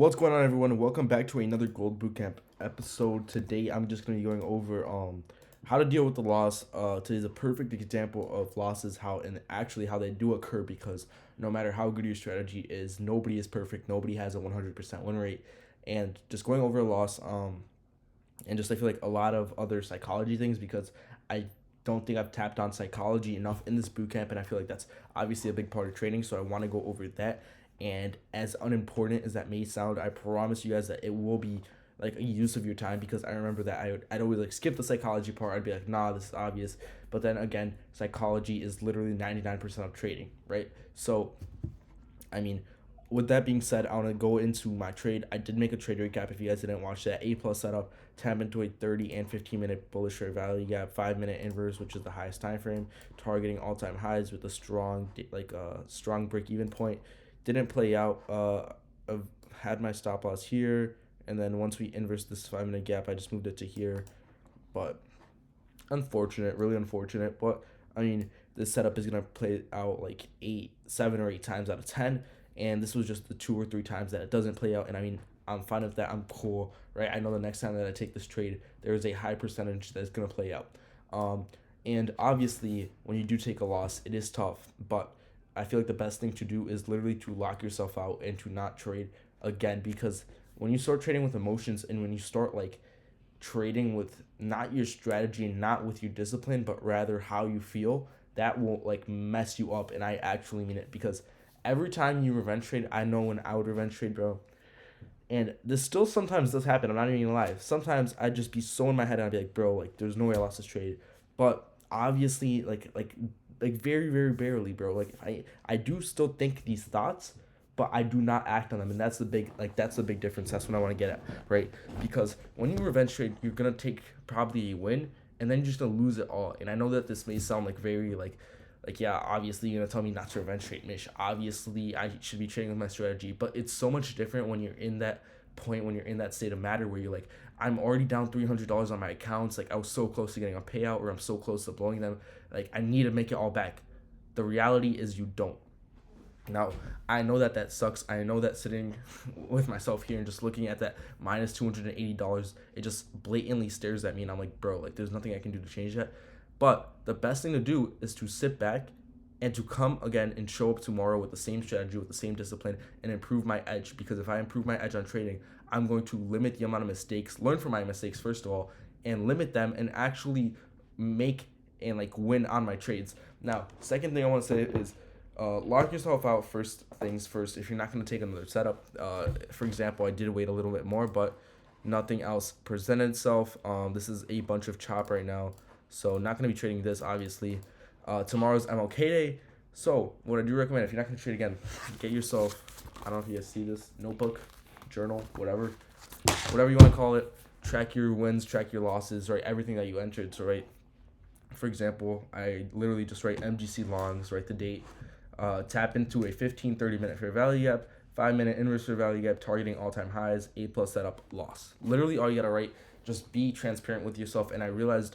What's going on, everyone? Welcome back to another Gold Bootcamp episode. Today, I'm just going to be going over how to deal with the loss. Today's a perfect example of losses, how they do occur, because no matter how good your strategy is, nobody is perfect. Nobody has a 100% win rate, and just going over a loss. And just I feel like a lot of other psychology things, because I don't think I've tapped on psychology enough in this bootcamp, and I feel like that's obviously a big part of trading. So I want to go over that. And as unimportant as that may sound, I promise you guys that it will be like a use of your time, because I remember that I'd always like skip the psychology part. I'd be like, nah, this is obvious. But then again, psychology is literally 99% of trading, right? So I mean, with that being said, I want to go into my trade. I did make a trade recap. If you guys didn't watch that, A plus setup, tap into a 30 and 15-minute bullish trade value gap, 5-minute inverse, which is the highest time frame, targeting all-time highs with a strong break-even point. Didn't play out. I've had my stop loss here, and then once we inverse this 5-minute gap, I just moved it to here. But unfortunate, really unfortunate. But I mean, this setup is gonna play out like 7 or 8 times out of 10, and this was just the 2 or 3 times that it doesn't play out. And I mean, I'm fine with that. I'm cool, right? I know the next time that I take this trade, there is a high percentage that's gonna play out. And obviously, when you do take a loss, it is tough, but I feel like the best thing to do is literally to lock yourself out and to not trade again, because when you start trading with emotions, and when you start like trading with not your strategy and not with your discipline, but rather how you feel, that will like mess you up. And I actually mean it, because every time you revenge trade, I know when I would revenge trade, bro. And this still sometimes does happen. I'm not even gonna lie. Sometimes I'd just be so in my head, and I'd be like, bro, like there's no way I lost this trade. But obviously, like very very barely, bro. Like if I do still think these thoughts, but I do not act on them, and that's the big difference. That's what I want to get at, right? Because when you revenge trade, you're gonna take probably a win, and then you're just gonna lose it all. And I know that this may sound like very like yeah, obviously you're gonna tell me not to revenge trade, Mish. Obviously I should be trading with my strategy, but it's so much different when you're in that point, when you're in that state of matter where you're like, I'm already down $300 on my accounts. Like I was so close to getting a payout, or I'm so close to blowing them. Like I need to make it all back. The reality is you don't. Now, I know that that sucks. I know that sitting with myself here and just looking at that minus $280, it just blatantly stares at me, and I'm like, bro, like there's nothing I can do to change that. But the best thing to do is to sit back and to come again and show up tomorrow with the same strategy, with the same discipline, and improve my edge. Because if I improve my edge on trading, I'm going to limit the amount of mistakes, learn from my mistakes first of all, and limit them, and actually make and like win on my trades. Now, second thing I want to say is lock yourself out first things first. If you're not going to take another setup, for example, I did wait a little bit more, but nothing else presented itself. This is a bunch of chop right now, so not going to be trading this, obviously. Tomorrow's MLK Day, so what I do recommend, if you're not going to trade again, get yourself, I don't know if you guys see this, notebook, journal, whatever you want to call it. Track your wins, track your losses, right? Everything that you entered. So, right, for example, I literally just write MGC longs, write the date, tap into a 15-30 minute fair value gap, 5-minute inverse fair value gap, targeting all-time highs, A plus setup, loss. Literally all you gotta write. Just be transparent with yourself. And I realized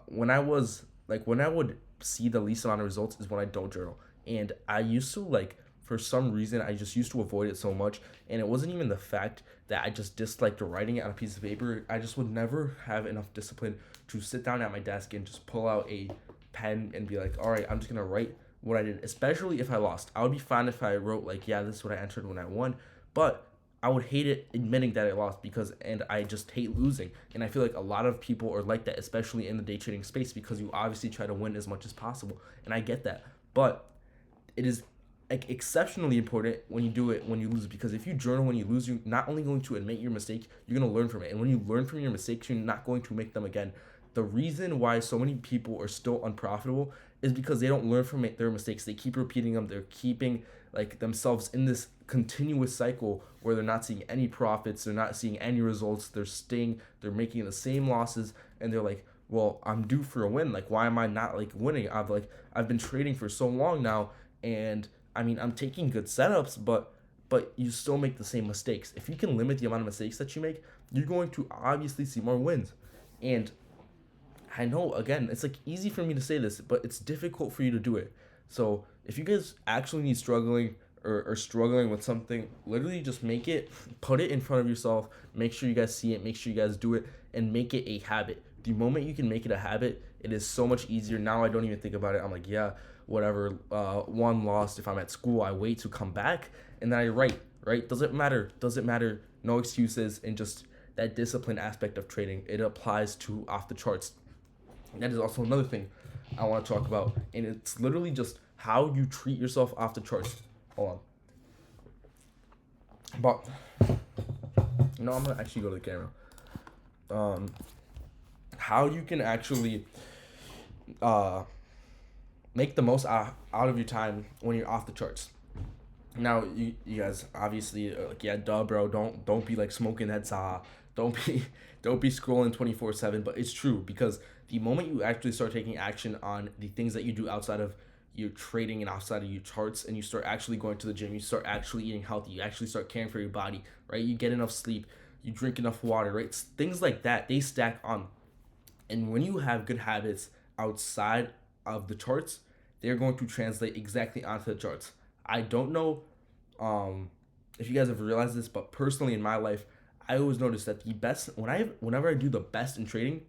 when I would see the least amount of results is when I don't journal. And I used to like, for some reason, I just used to avoid it so much. And it wasn't even the fact that I just disliked writing it on a piece of paper. I just would never have enough discipline to sit down at my desk and just pull out a pen and be like, all right, I'm just going to write what I did, especially if I lost. I would be fine if I wrote like, yeah, this is what I entered when I won. But I would hate it admitting that I lost, and I just hate losing. And I feel like a lot of people are like that, especially in the day trading space, because you obviously try to win as much as possible. And I get that. But it is like exceptionally important when you do it when you lose, because if you journal when you lose, you're not only going to admit your mistake, you're going to learn from it. And when you learn from your mistakes, you're not going to make them again. The reason why so many people are still unprofitable is because they don't learn from their mistakes. They keep repeating them. They're keeping like themselves in this continuous cycle where they're not seeing any profits, they're not seeing any results, they're making the same losses, and they're like, well, I'm due for a win. Like, why am I not like winning? I've been trading for so long now, and I mean, I'm taking good setups, but you still make the same mistakes. If you can limit the amount of mistakes that you make, you're going to obviously see more wins. And I know, again, it's like easy for me to say this, but it's difficult for you to do it. So if you guys actually need struggling or struggling with something, literally just put it in front of yourself. Make sure you guys see it. Make sure you guys do it, and make it a habit. The moment you can make it a habit, it is so much easier. Now I don't even think about it. I'm like, yeah, whatever. One lost. If I'm at school, I wait to come back, and then I write. Right? Doesn't matter. Doesn't matter. No excuses, and just that discipline aspect of trading. It applies to off the charts. That is also another thing I want to talk about, and it's literally just how you treat yourself off the charts. Hold on. But no, I'm gonna actually go to the camera. How you can actually make the most out of your time when you're off the charts. Now you guys obviously are like, yeah, duh, bro, don't be like smoking that saw, don't be scrolling 24/7. But it's true, because the moment you actually start taking action on the things that you do outside of your trading and outside of your charts, and you start actually going to the gym, you start actually eating healthy, you actually start caring for your body, right? You get enough sleep, you drink enough water, right? Things like that, they stack on. And when you have good habits outside of the charts, they're going to translate exactly onto the charts. I don't know if you guys have realized this, but personally in my life, I always notice that the best whenever I do the best in trading,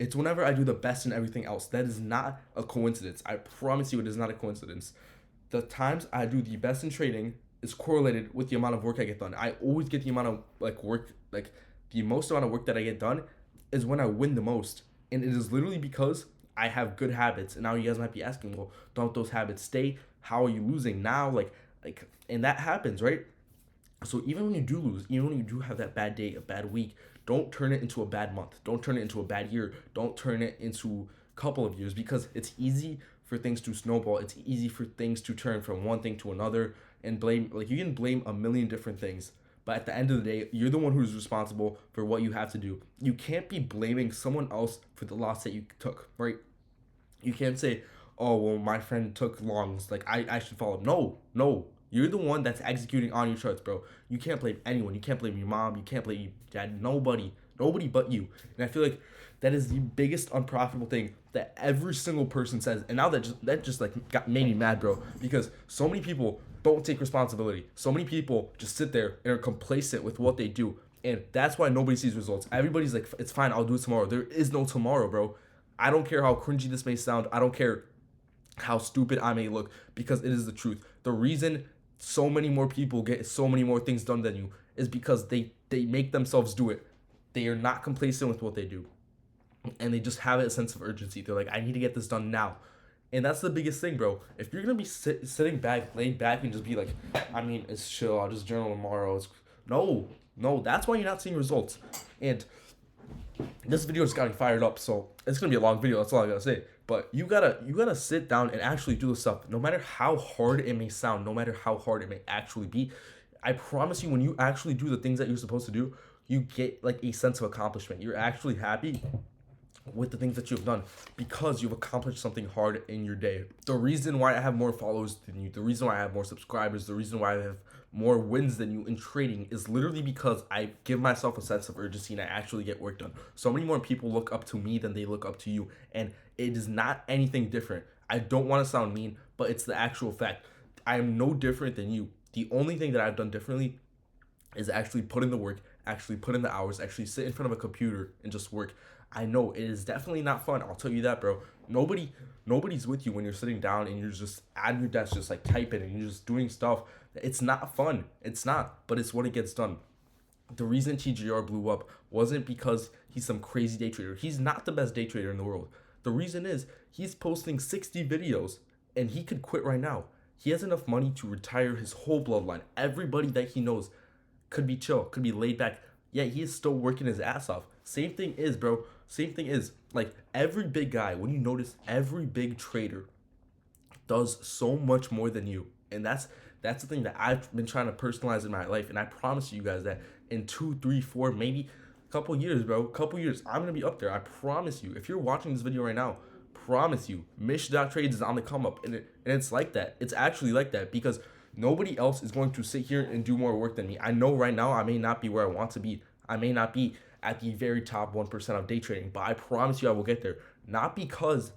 it's whenever I do the best in everything else. That is not a coincidence. I promise you, it is not a coincidence. The times I do the best in trading is correlated with the amount of work I get done. I always get the amount of the most amount of work that I get done is when I win the most. And it is literally because I have good habits. And now you guys might be asking, well, don't those habits stay? How are you losing now? And that happens, right? So even when you do lose, even when you do have that bad day, a bad week, don't turn it into a bad month. Don't turn it into a bad year. Don't turn it into a couple of years, because it's easy for things to snowball. It's easy for things to turn from one thing to another, and you can blame a million different things. But at the end of the day, you're the one who's responsible for what you have to do. You can't be blaming someone else for the loss that you took, right? You can't say, oh, well, my friend took longs, like I should follow. No. You're the one that's executing on your charts, bro. You can't blame anyone. You can't blame your mom. You can't blame your dad. Nobody but you. And I feel like that is the biggest unprofitable thing that every single person says. And now that just made me mad, bro, because so many people don't take responsibility. So many people just sit there and are complacent with what they do. And that's why nobody sees results. Everybody's like, it's fine, I'll do it tomorrow. There is no tomorrow, bro. I don't care how cringy this may sound. I don't care how stupid I may look, because it is the truth. The reason so many more people get so many more things done than you is because they make themselves do it. They are not complacent with what they do, and they just have a sense of urgency. They're like, I need to get this done now. And that's the biggest thing, bro. If you're gonna be sitting back, laid back, and just be like, I mean, it's chill, I'll just journal tomorrow. No, that's why you're not seeing results. And this video just got me fired up, so it's gonna be a long video. That's all I gotta say. But you gotta sit down and actually do the stuff, no matter how hard it may sound, no matter how hard it may actually be. I promise you, when you actually do the things that you're supposed to do, you get like a sense of accomplishment. You're actually happy with the things that you've done because you've accomplished something hard in your day. The reason why I have more followers than you, the reason why I have more subscribers, the reason why I have more wins than you in trading is literally because I give myself a sense of urgency and I actually get work done. So many more people look up to me than they look up to you, and it is not anything different. I don't want to sound mean, but it's the actual fact. I am no different than you. The only thing that I've done differently is actually put in the work, actually put in the hours, actually sit in front of a computer and just work. I know it is definitely not fun. I'll tell you that, bro. Nobody's with you when you're sitting down and you're just at your desk, just like typing and you're just doing stuff. It's not fun. It's not, but it's what it gets done. The reason TGR blew up wasn't because he's some crazy day trader. He's not the best day trader in the world. The reason is he's posting 60 videos and he could quit right now. He has enough money to retire his whole bloodline. Everybody that he knows could be chill, could be laid back. Yet he is still working his ass off. Same thing is, bro. Same thing is, like, every big guy, when you notice, every big trader does so much more than you. And that's the thing that I've been trying to personalize in my life. And I promise you guys that in 2, 3, 4, maybe a couple years, bro, I'm going to be up there. I promise you. If you're watching this video right now, promise you, mish.trades is on the come up. And it's like that. It's actually like that, because nobody else is going to sit here and do more work than me. I know right now I may not be where I want to be. I may not be at the very top 1% of day trading, but I promise you I will get there. Not because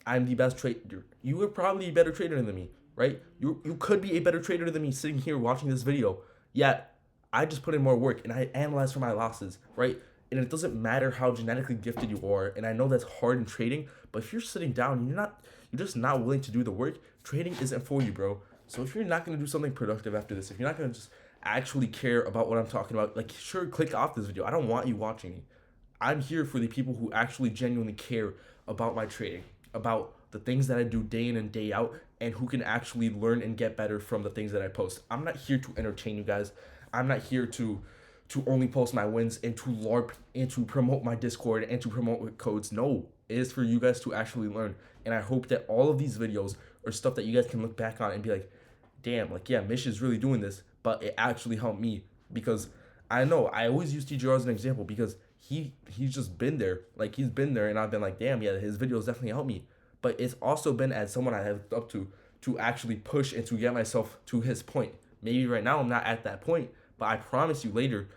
I'm the best trader. You are probably a better trader than me. right? You could be a better trader than me sitting here watching this video. Yet I just put in more work and I analyze for my losses, right? And it doesn't matter how genetically gifted you are. And I know that's hard in trading, but if you're sitting down and you're just not willing to do the work, trading isn't for you, bro. So if you're not gonna do something productive after this, if you're not gonna just actually care about what I'm talking about, like, sure, click off this video. I don't want you watching me. I'm here for the people who actually genuinely care about my trading, about the things that I do day in and day out, and who can actually learn and get better from the things that I post. I'm not here to entertain you guys. I'm not here to only post my wins and to LARP and to promote my Discord and to promote codes. No, it is for you guys to actually learn. And I hope that all of these videos are stuff that you guys can look back on and be like, damn, like, yeah, Mish is really doing this, but it actually helped me. Because I know I always use TGR as an example because he's just been there. Like, he's been there and I've been like, damn, yeah, his videos definitely helped me. But it's also been as someone I have looked up to actually push and to get myself to his point. Maybe right now I'm not at that point, but I promise you later,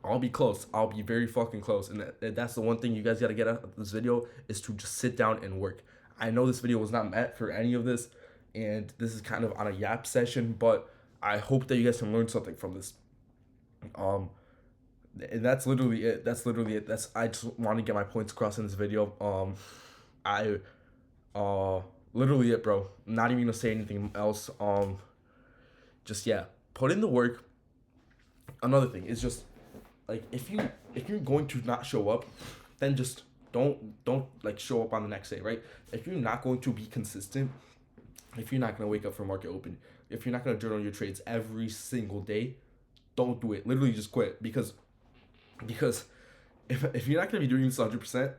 I'll be close. I'll be very fucking close. And that's the one thing you guys got to get out of this video is to just sit down and work. I know this video was not meant for any of this, and this is kind of on a yap session, but I hope that you guys can learn something from this. And that's literally it. I just want to get my points across in this video. Literally it, bro. I'm not even gonna say anything else. Just, yeah, put in the work. Another thing is just, like, if you're going to not show up, then just don't like show up on the next day, right? If you're not going to be consistent, if you're not gonna wake up for market open, if you're not gonna journal your trades every single day, don't do it. Literally just quit, because if you're not gonna be doing this 100%,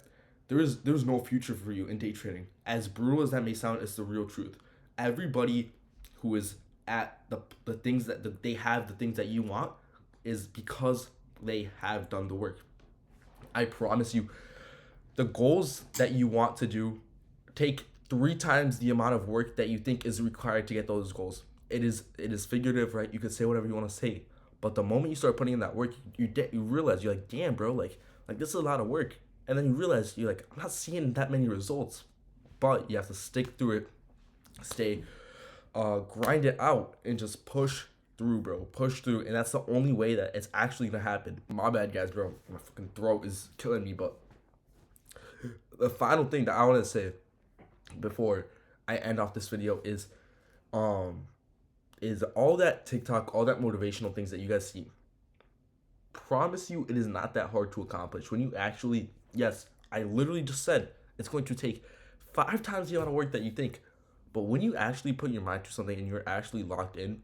there's no future for you in day trading. As brutal as that may sound, it's the real truth. Everybody who is at the things that they have, the things that you want, is because they have done the work. I promise you, the goals that you want to do take 3 times the amount of work that you think is required to get those goals. It is figurative, right? You could say whatever you want to say, but the moment you start putting in that work, you realize, you're like, damn, bro, like this is a lot of work. And then you realize, you're like, I'm not seeing that many results, but you have to stick through it, grind it out, and just push through, bro. Push through, and that's the only way that it's actually gonna happen. My bad, guys, bro. My fucking throat is killing me. But the final thing that I want to say before I end off this video is all that TikTok, all that motivational things that you guys see. Promise you, it is not that hard to accomplish. When you actually, yes, I literally just said it's going to take 5 times the amount of work that you think. But when you actually put your mind to something and you're actually locked in,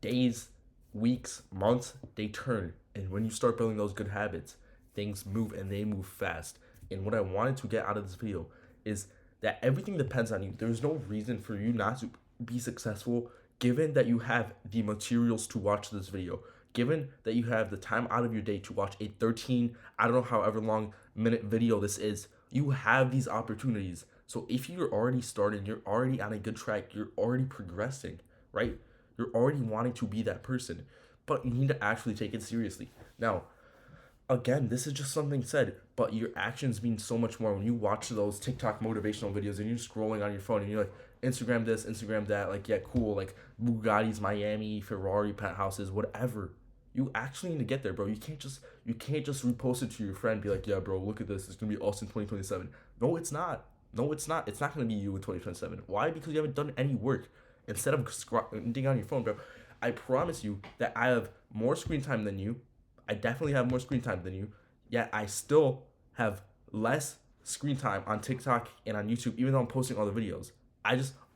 days, weeks, months, they turn. And when you start building those good habits, things move, and they move fast. And what I wanted to get out of this video is that everything depends on you. There's no reason for you not to be successful, given that you have the materials to watch this video, given that you have the time out of your day to watch a 13, I don't know, however long minute video this is. You have these opportunities. So if you're already starting, you're already on a good track, you're already progressing, right? You're already wanting to be that person, but you need to actually take it seriously. Now, again, this is just something said, but your actions mean so much more when you watch those TikTok motivational videos and you're scrolling on your phone and you're like, Instagram this, Instagram that, like, yeah, cool, like Bugattis, Miami, Ferrari, penthouses, whatever. You actually need to get there, bro. You can't just repost it to your friend and be like, yeah, bro, look at this. It's gonna be us in 2027. No, it's not. No, it's not. It's not gonna be you in 2027. Why? Because you haven't done any work. Instead of scrolling on your phone, bro, I promise you that I have more screen time than you. I definitely have more screen time than you. Yet I still have less screen time on TikTok and on YouTube, even though I'm posting all the videos.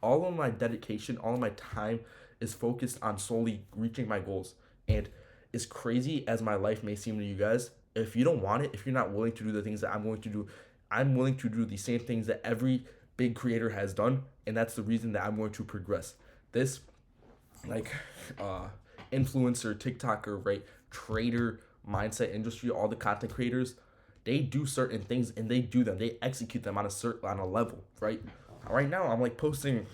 All of my dedication, all of my time is focused on solely reaching my goals. And as crazy as my life may seem to you guys, if you don't want it, if you're not willing to do the things that I'm going to do, I'm willing to do the same things that every big creator has done, and that's the reason that I'm going to progress. This, like, influencer, TikToker, right, trader, mindset industry, all the content creators, they do certain things and they do them. They execute them on a level, right? Right now, I'm like posting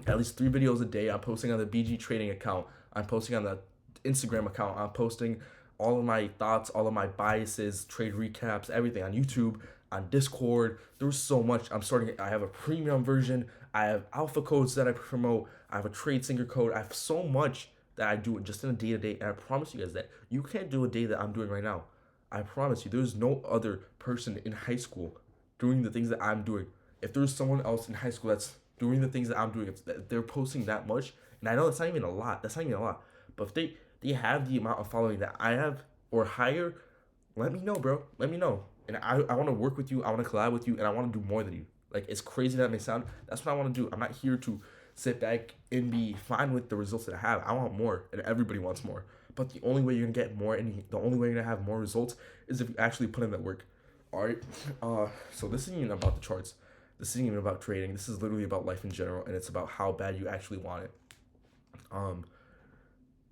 at least 3 videos a day. I'm posting on the BG trading account. I'm posting on the Instagram account. I'm posting all of my thoughts, all of my biases, trade recaps, everything on YouTube. on Discord. There's so much. I have a premium version. I have alpha codes that I promote. I have a trade sinker code. I have so much that I do just in a day to day. And I promise you guys that you can't do a day that I'm doing right now. I promise you, there's no other person in high school doing the things that I'm doing. If there's someone else in high school that's doing the things that I'm doing, if they're posting that much, and I know that's not even a lot. That's not even a lot. But if they have the amount of following that I have or higher, let me know, bro. Let me know. And I want to work with you. I want to collab with you, and I want to do more than you. Like, as crazy that may sound, that's what I want to do. I'm not here to sit back and be fine with the results that I have. I want more, and everybody wants more. But the only way you're gonna get more, and the only way you're gonna have more results, is if you actually put in that work. All right. So this isn't even about the charts. This isn't even about trading. This is literally about life in general, and it's about how bad you actually want it. Um,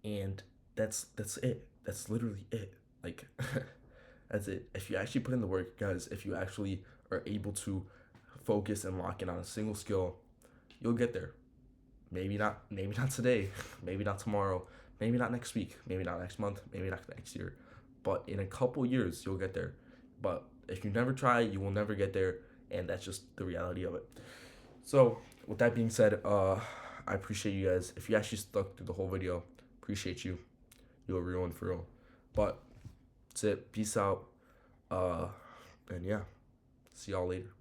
and that's it. That's literally it. Like, that's it. If you actually put in the work, guys, if you actually are able to focus and lock in on a single skill, you'll get there. Maybe not today, maybe not tomorrow, maybe not next week, maybe not next month, maybe not next year. But in a couple years, you'll get there. But if you never try, you will never get there, and that's just the reality of it. So, with that being said, I appreciate you guys. If you actually stuck through the whole video, appreciate you. You're a real one for real. But that's it. Peace out. And yeah, see y'all later.